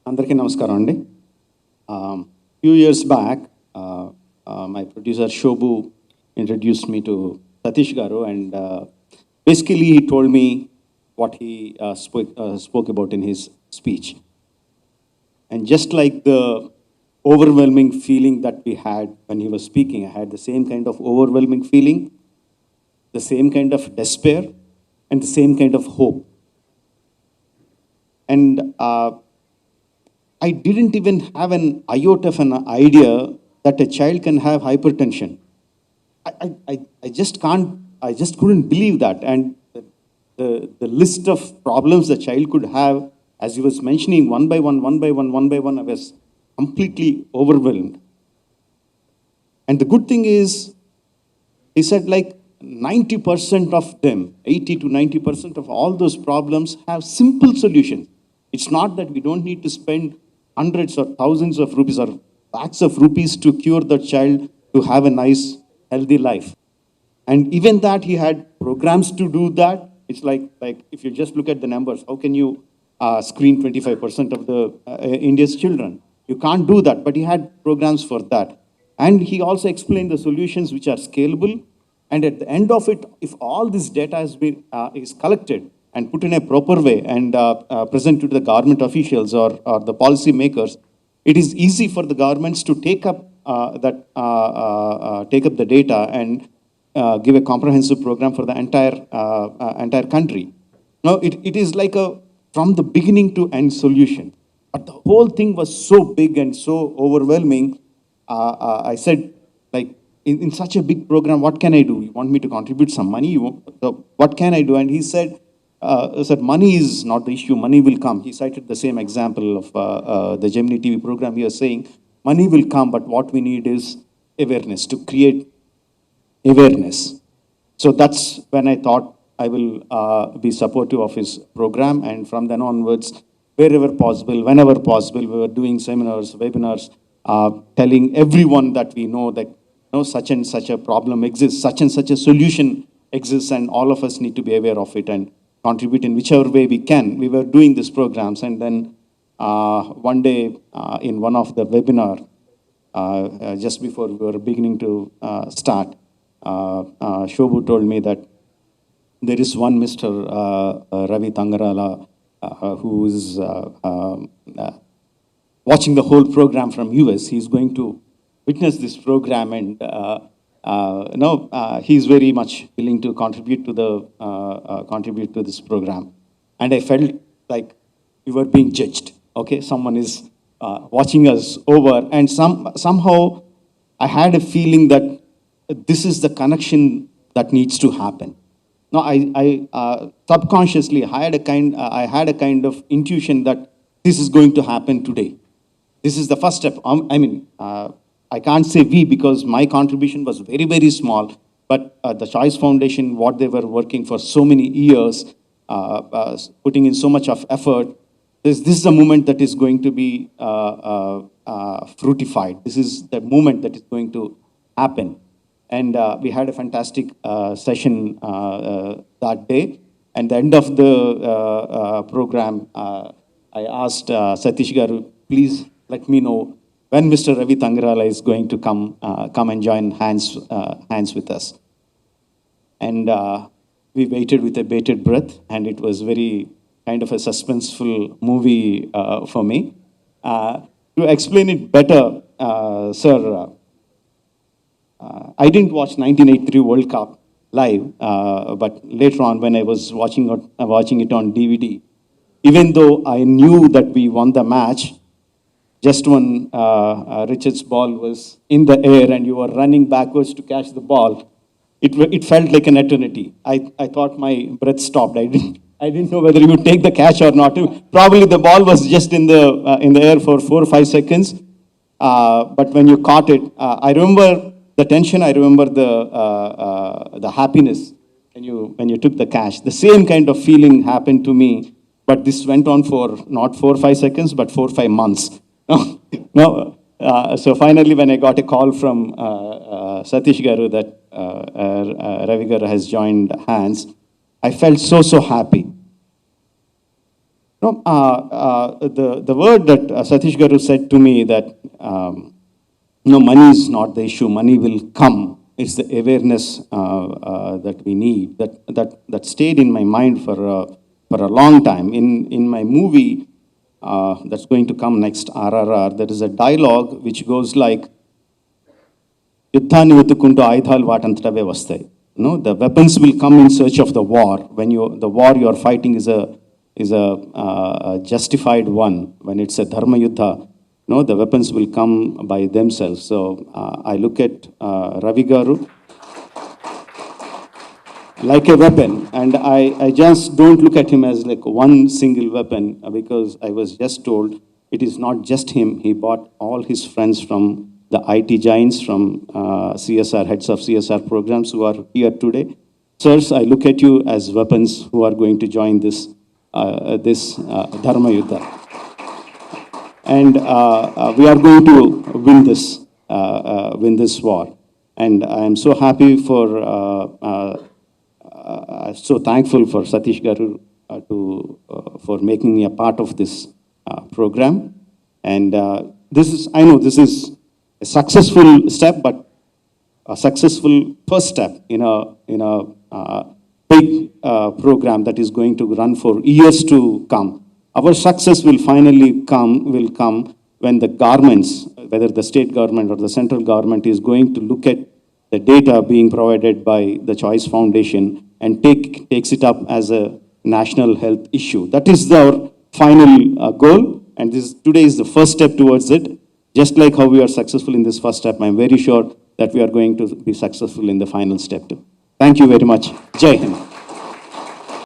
అందరికీ నమస్కారం అండి. Few years back, my producer Shobhu introduced me to Satish Garu, and basically he told me what he spoke about in his speech. And just like the overwhelming feeling that we had when he was speaking, I had the same kind of overwhelming feeling, the same kind of despair, and the same kind of hope. And I didn't even have an iota of an idea that a child can have hypertension. I just can't, I just couldn't believe that. And the list of problems the child could have, as he was mentioning one by one, I was completely overwhelmed. And the good thing is, he said like 90% of them, 80 to 90% of all those problems have simple solutions. It's not that we don't need to spend hundreds or thousands of rupees or lakhs of rupees to cure the child to have a nice, healthy life. And even that, he had programs to do that. It's like if you just look at the numbers, how can you screen 25% of the India's children? You can't do that, but he had programs for that. And he also explained the solutions which are scalable. And at the end of it, if all this data has been is collected and put in a proper way and presented to the government officials or the policy makers, it is easy for the governments to take up the data and give a comprehensive program for the entire country. Now, it is like a from the beginning to end solution. But the whole thing was so big and so overwhelming. I said, like, in such a big program, what can I do? You want me to contribute some money? What can I do? And he said, money is not the issue. Money will come. He cited the same example of the Gemini TV program. He was saying, money will come, but what we need is awareness, to create awareness. So that's when I thought I will be supportive of his program. And from then onwards, wherever possible, whenever possible, we were doing seminars, webinars, telling everyone that we know that such and such a problem exists, such and such a solution exists, and all of us need to be aware of it and contribute in whichever way we can. We were doing these programs, and then one day in one of the webinar, just before we were beginning to start, Shobhu told me that there is one Mr. Ravi Tangarala who is watching the whole program from US. He's going to witness this program, and he's very much willing to contribute to this program. And I felt like we were being judged. Okay, someone is watching us over, and somehow I had a feeling that this is the connection that needs to happen. Now, I subconsciously I had a kind of intuition that this is going to happen today. This is the first step. I can't say we, because my contribution was very, very small, but the Choice Foundation, what they were working for so many years, putting in so much of effort, this is the moment that is going to be fruitified. This is the moment that is going to happen. And we had a fantastic session that day. And at the end of the program, I asked Satish Garu, please let me know when Mr. Ravi Tangarala is going to come and join hands with us. And we waited with a bated breath, and it was very kind of a suspenseful movie for me. To explain it better, sir, I didn't watch 1983 World Cup live, but later on when I was watching it on DVD, even though I knew that we won the match, just when Richard's ball was in the air and you were running backwards to catch the ball, it felt like an eternity. I thought my breath stopped. I didn't know whether you would take the catch or not. Probably the ball was just in the air for 4 or 5 seconds. But when you caught it, I remember the tension. I remember the happiness when you took the catch. The same kind of feeling happened to me, but this went on for not 4 or 5 seconds, but 4 or 5 months. No. So finally, when I got a call from Satish Garu that Ravi Garu has joined hands, I felt so happy. No, the word that Satish Garu said to me that no, money is not the issue. Money will come. It's the awareness that we need. That stayed in my mind for a long time. In my movie that's going to come next, RRR, there is a dialogue which goes like, యుద్ధాన్ని వెతుక్కుంటూ ఆయుధాలు వాటంతటవే వస్తాయి. No, the weapons will come in search of the war. When the war you are fighting is a justified one. When it's a dharma yuddha, no, the weapons will come by themselves. So I look at Ravi Garu like a weapon, and I just don't look at him as like one single weapon, because I was just told it is not just him. He bought all his friends from the IT giants, from CSR, heads of CSR programs who are here today. Sirs, I look at you as weapons who are going to join this Dharma Yuddha. And we are going to win this war. And I am so happy so thankful for Satish Garu for making me a part of this program. And I know this is a successful step, but a successful first step in a big program that is going to run for years to come. Our success will finally come when the governments, whether the state government or the central government, is going to look at the data being provided by the Choice Foundation and takes it up as a national health issue. That is our final goal, and today is the first step towards it. Just like how we are successful in this first step, I am very sure that we are going to be successful in the final step too. Thank you very much. Jai Hind.